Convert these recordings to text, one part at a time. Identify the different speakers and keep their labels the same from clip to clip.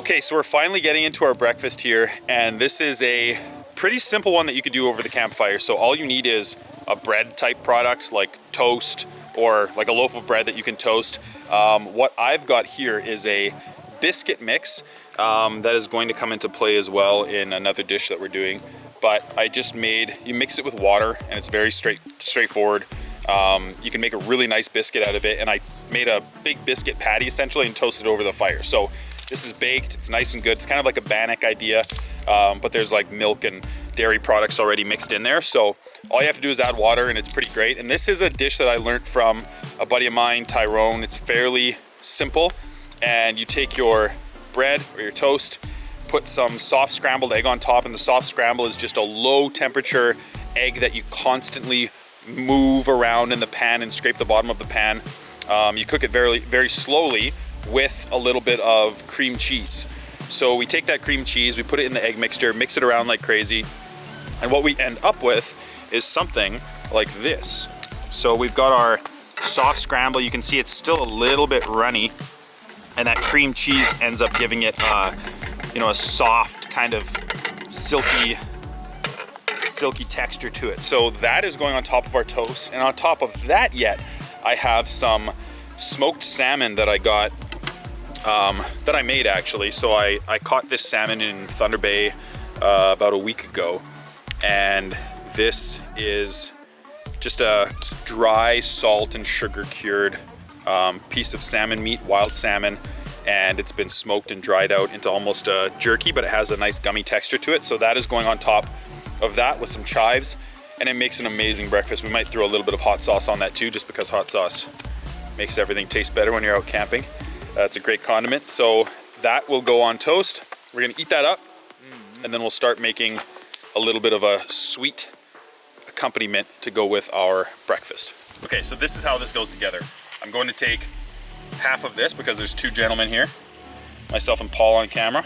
Speaker 1: Okay, so we're finally getting into our breakfast here, and this is a pretty simple one that you could do over the campfire. So all you need is a bread type product like toast or like a loaf of bread that you can toast. What I've got here is a biscuit mix that is going to come into play as well in another dish that we're doing. But I just made, you mix it with water and it's very straightforward. You can make a really nice biscuit out of it, and I made a big biscuit patty essentially and toasted over the fire. So this is baked, it's nice and good. It's kind of like a bannock idea, but there's like milk and dairy products already mixed in there. So all you have to do is add water and it's pretty great. And this is a dish that I learned from a buddy of mine, Tyrone. It's fairly simple, and you take your bread or your toast, put some soft scrambled egg on top, and the soft scramble is just a low temperature egg that you constantly move around in the pan and scrape the bottom of the pan. You cook it very, very slowly with a little bit of cream cheese. So we take that cream cheese, we put it in the egg mixture, mix it around like crazy, and what we end up with is something like this. So we've got our soft scramble. You can see it's still a little bit runny, and that cream cheese ends up giving it you know, a soft kind of silky texture to it. So that is going on top of our toast, and on top of that yet I have some smoked salmon that I got, that I made actually. So I caught this salmon in Thunder Bay about a week ago, and this is just a dry salt and sugar cured piece of salmon meat, wild salmon, and it's been smoked and dried out into almost a jerky, but it has a nice gummy texture to it. So that is going on top of that with some chives, and it makes an amazing breakfast. We might throw a little bit of hot sauce on that too, just because hot sauce makes everything taste better when you're out camping. It's a great condiment. So that will go on toast. We're gonna eat that up, and then we'll start making a little bit of a sweet accompaniment to go with our breakfast. Okay, so this is how this goes together. I'm going to take half of this because there's two gentlemen here, myself and Paul on camera.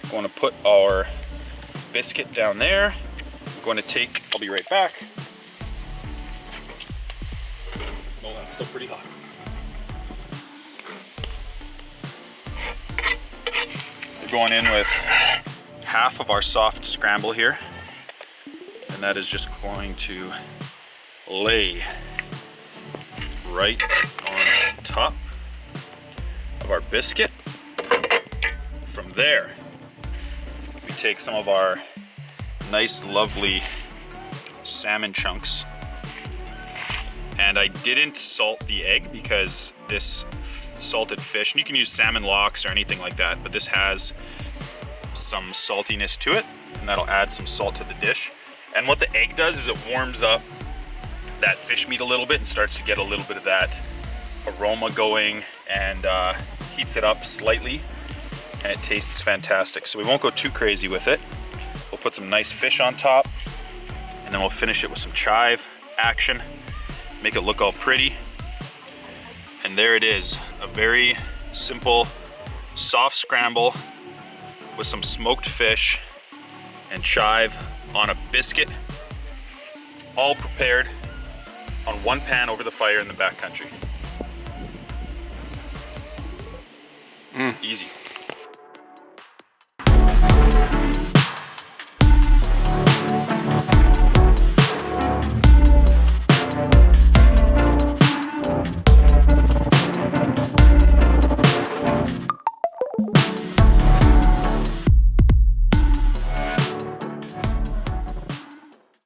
Speaker 1: I'm going to put our biscuit down there. I'm going to take, I'll be right back. Oh, that's still pretty hot. We're going in with half of our soft scramble here, and that is just going to lay right on top of our biscuit. From there, we take some of our nice lovely salmon chunks, and I didn't salt the egg because this salted fish, and you can use salmon locks or anything like that, but this has some saltiness to it, and that'll add some salt to the dish. And what the egg does is it warms up that fish meat a little bit and starts to get a little bit of that aroma going, and heats it up slightly, and it tastes fantastic. So we won't go too crazy with it. We'll put some nice fish on top, and then we'll finish it with some chive action, make it look all pretty. And there it is, a very simple soft scramble with some smoked fish and chive on a biscuit, all prepared on one pan over the fire in the backcountry. Easy.